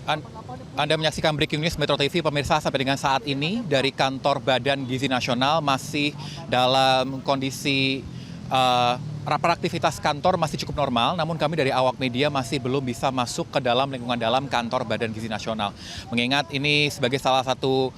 An- Anda menyaksikan Breaking News Metro TV, pemirsa. Sampai dengan saat ini dari kantor Badan Gizi Nasional masih dalam kondisi aktivitas kantor masih cukup normal, namun kami dari awak media masih belum bisa masuk ke dalam lingkungan dalam kantor Badan Gizi Nasional. Mengingat ini sebagai salah satu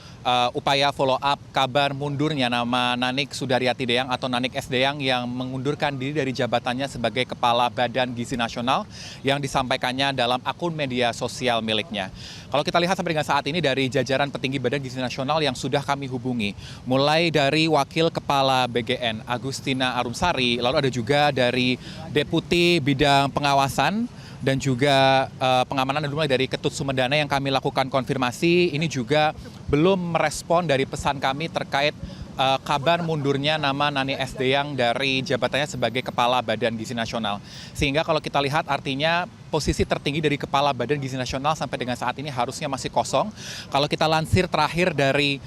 upaya follow up kabar mundurnya nama Nanik Sudaryati Deyang atau Nanik S. Deyang yang mengundurkan diri dari jabatannya sebagai Kepala Badan Gizi Nasional yang disampaikannya dalam akun media sosial miliknya. Kalau kita lihat sampai dengan saat ini dari jajaran petinggi Badan Gizi Nasional yang sudah kami hubungi, mulai dari Wakil Kepala BGN Agustina Arumsari, lalu ada juga dari Deputi Bidang Pengawasan dan juga pengamanan dimulai dari Ketut Sumedana yang kami lakukan konfirmasi, ini juga belum merespon dari pesan kami terkait kabar mundurnya nama Nani S. Deyang dari jabatannya sebagai Kepala Badan Gizi Nasional. Sehingga kalau kita lihat artinya posisi tertinggi dari Kepala Badan Gizi Nasional sampai dengan saat ini harusnya masih kosong. Kalau kita lansir terakhir dari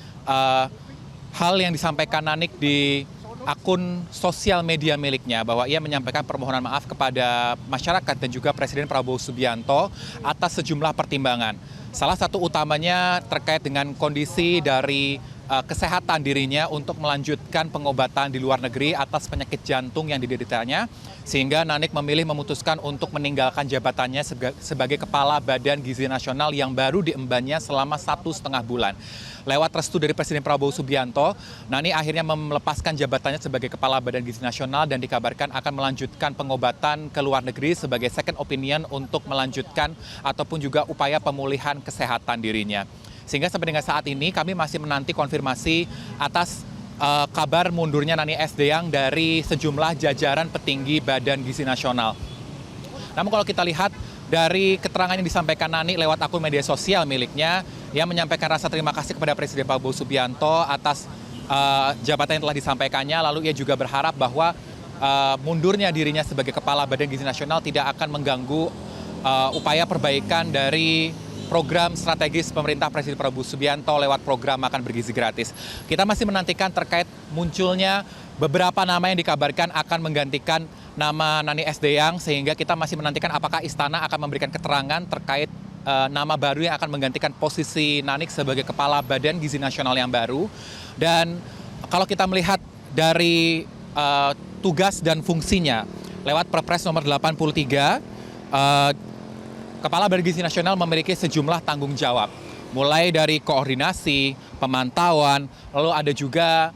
hal yang disampaikan Nanik di akun sosial media miliknya, bahwa ia menyampaikan permohonan maaf kepada masyarakat dan juga Presiden Prabowo Subianto atas sejumlah pertimbangan. Salah satu utamanya terkait dengan kondisi dari kesehatan dirinya untuk melanjutkan pengobatan di luar negeri atas penyakit jantung yang dideritanya, sehingga Nanik memilih memutuskan untuk meninggalkan jabatannya sebagai Kepala Badan Gizi Nasional yang baru diembannya selama 1,5 bulan. Lewat restu dari Presiden Prabowo Subianto, Nani akhirnya melepaskan jabatannya sebagai Kepala Badan Gizi Nasional dan dikabarkan akan melanjutkan pengobatan ke luar negeri sebagai second opinion untuk melanjutkan ataupun juga upaya pemulihan kesehatan dirinya. Sehingga sampai dengan saat ini kami masih menanti konfirmasi atas kabar mundurnya Nani S. Deyang dari sejumlah jajaran petinggi Badan Gizi Nasional. Namun kalau kita lihat dari keterangan yang disampaikan Nani lewat akun media sosial miliknya, ia menyampaikan rasa terima kasih kepada Presiden Prabowo Subianto atas jabatan yang telah disampaikannya. Lalu ia juga berharap bahwa mundurnya dirinya sebagai Kepala Badan Gizi Nasional tidak akan mengganggu upaya perbaikan dari program strategis pemerintah Presiden Prabowo Subianto lewat program makan bergizi gratis. Kita masih menantikan terkait munculnya beberapa nama yang dikabarkan akan menggantikan nama Nani S. Deyang, sehingga kita masih menantikan apakah Istana akan memberikan keterangan terkait nama baru yang akan menggantikan posisi Nanik sebagai Kepala Badan Gizi Nasional yang baru. Dan kalau kita melihat dari tugas dan fungsinya lewat Perpres nomor 83, Kepala Badan Gizi Nasional memiliki sejumlah tanggung jawab, mulai dari koordinasi, pemantauan, lalu ada juga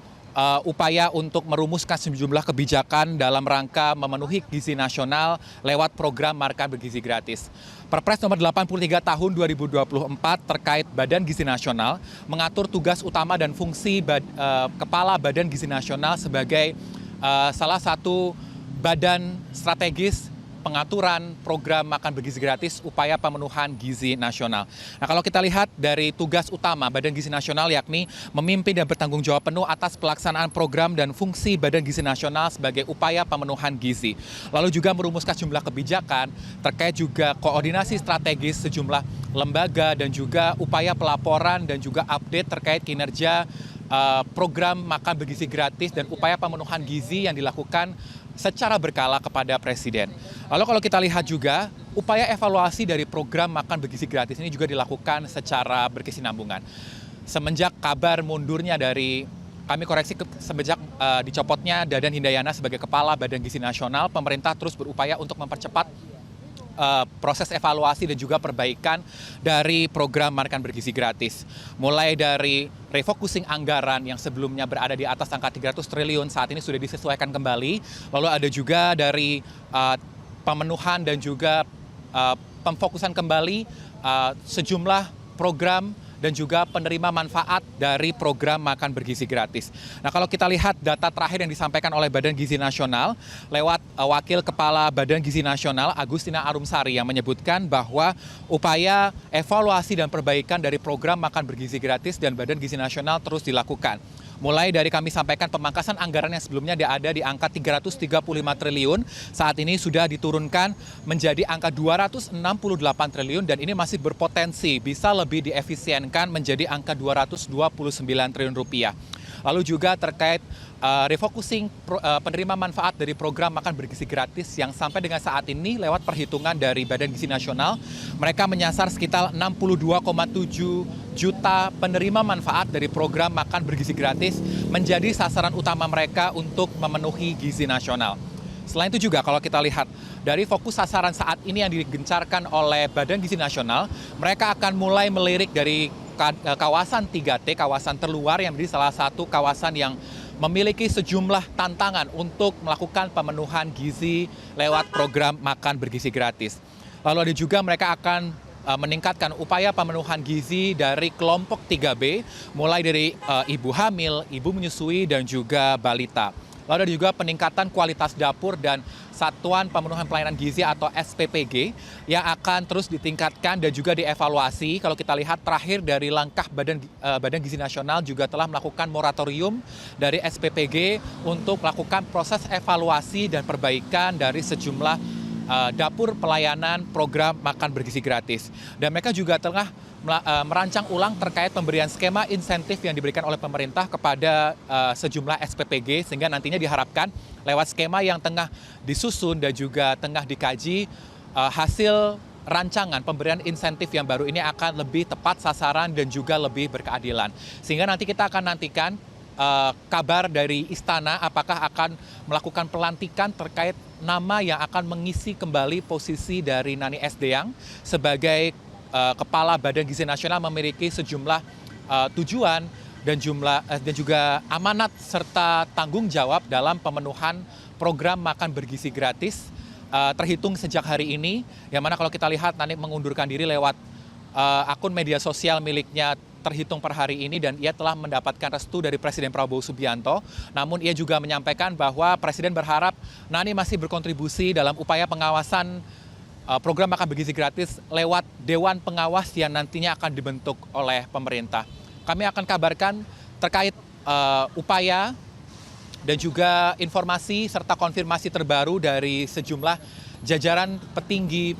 upaya untuk merumuskan sejumlah kebijakan dalam rangka memenuhi gizi nasional lewat program Makan Bergizi Gratis. Perpres nomor 83 tahun 2024 terkait Badan Gizi Nasional mengatur tugas utama dan fungsi Kepala Badan Gizi Nasional sebagai salah satu badan strategis pengaturan program makan bergizi gratis upaya pemenuhan gizi nasional. Nah, kalau kita lihat dari tugas utama Badan Gizi Nasional yakni memimpin dan bertanggung jawab penuh atas pelaksanaan program dan fungsi Badan Gizi Nasional sebagai upaya pemenuhan gizi. Lalu juga merumuskan jumlah kebijakan terkait juga koordinasi strategis sejumlah lembaga dan juga upaya pelaporan dan juga update terkait kinerja program makan bergizi gratis dan upaya pemenuhan gizi yang dilakukan secara berkala kepada Presiden. Lalu kalau kita lihat juga, upaya evaluasi dari program makan bergizi gratis ini juga dilakukan secara berkesinambungan. Semenjak kabar mundurnya dari, kami koreksi, semenjak dicopotnya Dadan Hindayana sebagai Kepala Badan Gizi Nasional, pemerintah terus berupaya untuk mempercepat proses evaluasi dan juga perbaikan dari program Makan Bergizi Gratis. Mulai dari refocusing anggaran yang sebelumnya berada di atas angka 300 triliun, saat ini sudah disesuaikan kembali. Lalu ada juga dari pemenuhan dan juga pemfokusan kembali sejumlah program dan juga penerima manfaat dari program Makan Bergizi Gratis. Nah, kalau kita lihat data terakhir yang disampaikan oleh Badan Gizi Nasional lewat Wakil Kepala Badan Gizi Nasional Agustina Arumsari yang menyebutkan bahwa upaya evaluasi dan perbaikan dari program Makan Bergizi Gratis dan Badan Gizi Nasional terus dilakukan. Mulai dari kami sampaikan pemangkasan anggaran yang sebelumnya ada di angka 335 triliun, saat ini sudah diturunkan menjadi angka 268 triliun dan ini masih berpotensi bisa lebih diefisienkan menjadi angka 229 triliun rupiah. Lalu juga terkait refocusing penerima manfaat dari program makan bergizi gratis yang sampai dengan saat ini lewat perhitungan dari Badan Gizi Nasional, mereka menyasar sekitar 62,7 juta penerima manfaat dari program makan bergizi gratis menjadi sasaran utama mereka untuk memenuhi gizi nasional. Selain itu juga kalau kita lihat dari fokus sasaran saat ini yang digencarkan oleh Badan Gizi Nasional, mereka akan mulai melirik dari kawasan 3T, kawasan terluar yang menjadi salah satu kawasan yang memiliki sejumlah tantangan untuk melakukan pemenuhan gizi lewat program makan bergizi gratis. Lalu ada juga mereka akan meningkatkan upaya pemenuhan gizi dari kelompok 3B, mulai dari ibu hamil, ibu menyusui, dan juga balita. Lalu ada juga peningkatan kualitas dapur dan satuan pemenuhan pelayanan gizi atau SPPG yang akan terus ditingkatkan dan juga dievaluasi. Kalau kita lihat terakhir dari langkah Badan Gizi Nasional juga telah melakukan moratorium dari SPPG untuk melakukan proses evaluasi dan perbaikan dari sejumlah dapur pelayanan program makan bergizi gratis. Dan mereka juga tengah merancang ulang terkait pemberian skema insentif yang diberikan oleh pemerintah kepada sejumlah SPPG, sehingga nantinya diharapkan lewat skema yang tengah disusun dan juga tengah dikaji, hasil rancangan pemberian insentif yang baru ini akan lebih tepat sasaran dan juga lebih berkeadilan. Sehingga nanti kita akan nantikan kabar dari istana apakah akan melakukan pelantikan terkait nama yang akan mengisi kembali posisi dari Nani Sdeyang sebagai Kepala Badan Gizi Nasional, memiliki sejumlah tujuan dan juga amanat serta tanggung jawab dalam pemenuhan program makan bergizi gratis terhitung sejak hari ini, yang mana kalau kita lihat Nani mengundurkan diri lewat akun media sosial miliknya terhitung per hari ini, dan ia telah mendapatkan restu dari Presiden Prabowo Subianto. Namun ia juga menyampaikan bahwa Presiden berharap Nani masih berkontribusi dalam upaya pengawasan program makan bergizi gratis lewat Dewan Pengawas yang nantinya akan dibentuk oleh pemerintah. Kami akan kabarkan terkait upaya dan juga informasi serta konfirmasi terbaru dari sejumlah jajaran petinggi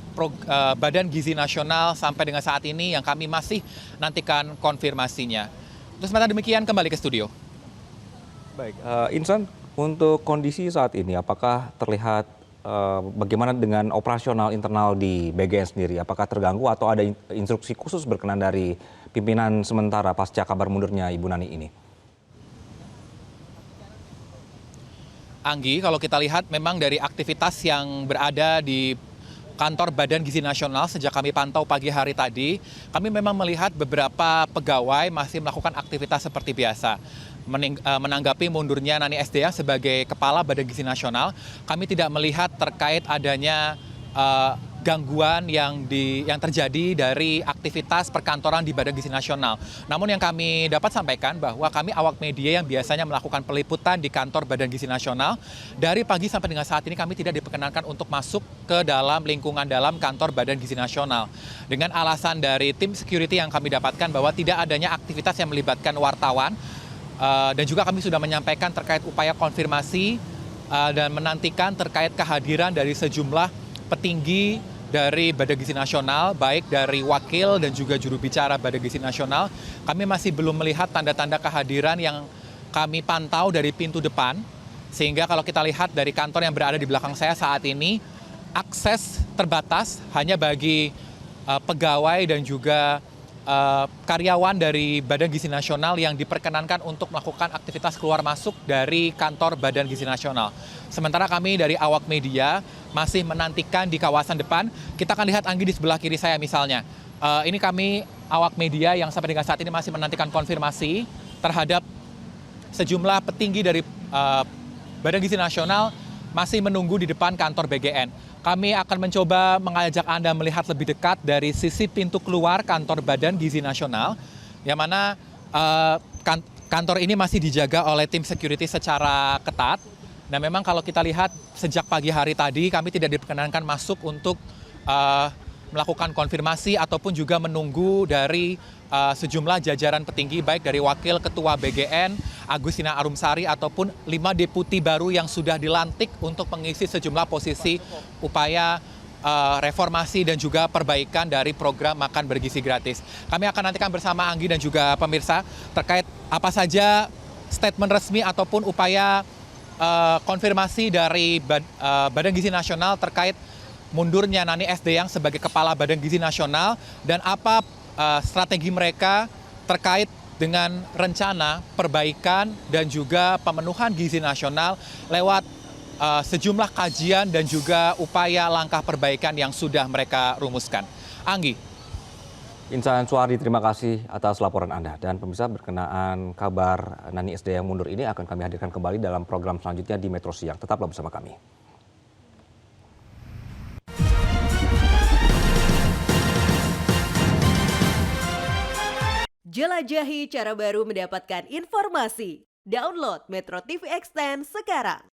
Badan Gizi Nasional sampai dengan saat ini yang kami masih nantikan konfirmasinya. Terus sementara demikian, kembali ke studio. Baik, Insan, untuk kondisi saat ini apakah terlihat bagaimana dengan operasional internal di BGN sendiri? Apakah terganggu atau ada instruksi khusus berkenan dari pimpinan sementara pasca kabar mundurnya Ibu Nani ini? Anggi, kalau kita lihat memang dari aktivitas yang berada di kantor Badan Gizi Nasional sejak kami pantau pagi hari tadi, kami memang melihat beberapa pegawai masih melakukan aktivitas seperti biasa. Menanggapi mundurnya Nani Sdeyang sebagai Kepala Badan Gizi Nasional, kami tidak melihat terkait adanya gangguan yang terjadi dari aktivitas perkantoran di Badan Gizi Nasional. Namun yang kami dapat sampaikan bahwa kami awak media yang biasanya melakukan peliputan di kantor Badan Gizi Nasional, dari pagi sampai dengan saat ini kami tidak diperkenankan untuk masuk ke dalam lingkungan dalam kantor Badan Gizi Nasional. Dengan alasan dari tim security yang kami dapatkan bahwa tidak adanya aktivitas yang melibatkan wartawan, dan juga kami sudah menyampaikan terkait upaya konfirmasi dan menantikan terkait kehadiran dari sejumlah petinggi dari Badan Gizi Nasional, baik dari wakil dan juga juru bicara Badan Gizi Nasional. Kami masih belum melihat tanda-tanda kehadiran yang kami pantau dari pintu depan, sehingga kalau kita lihat dari kantor yang berada di belakang saya saat ini, akses terbatas hanya bagi pegawai dan juga karyawan dari Badan Gizi Nasional yang diperkenankan untuk melakukan aktivitas keluar masuk dari kantor Badan Gizi Nasional. Sementara kami dari awak media masih menantikan di kawasan depan. Kita akan lihat Anggi di sebelah kiri saya misalnya. Ini kami awak media yang sampai dengan saat ini masih menantikan konfirmasi terhadap sejumlah petinggi dari Badan Gizi Nasional masih menunggu di depan kantor BGN. Kami akan mencoba mengajak Anda melihat lebih dekat dari sisi pintu keluar kantor Badan Gizi Nasional, yang mana kantor ini masih dijaga oleh tim security secara ketat. Dan memang kalau kita lihat sejak pagi hari tadi kami tidak diperkenankan masuk untuk melakukan konfirmasi ataupun juga menunggu dari sejumlah jajaran petinggi baik dari Wakil Ketua BGN Agustina Arumsari ataupun 5 deputi baru yang sudah dilantik untuk mengisi sejumlah posisi upaya reformasi dan juga perbaikan dari program makan bergizi gratis. Kami akan nantikan bersama Anggi dan juga pemirsa terkait apa saja statement resmi ataupun upaya konfirmasi dari Badan Gizi Nasional terkait mundurnya Nani Sdeyang sebagai Kepala Badan Gizi Nasional dan apa strategi mereka terkait dengan rencana perbaikan dan juga pemenuhan gizi nasional lewat sejumlah kajian dan juga upaya langkah perbaikan yang sudah mereka rumuskan. Anggi. Insan Suwardi, terima kasih atas laporan Anda. Dan pemirsa, berkenaan kabar Nani Sdeyang mundur ini akan kami hadirkan kembali dalam program selanjutnya di Metro Siang. Tetaplah bersama kami. Jelajahi cara baru mendapatkan informasi. Download Metro TV Extend sekarang.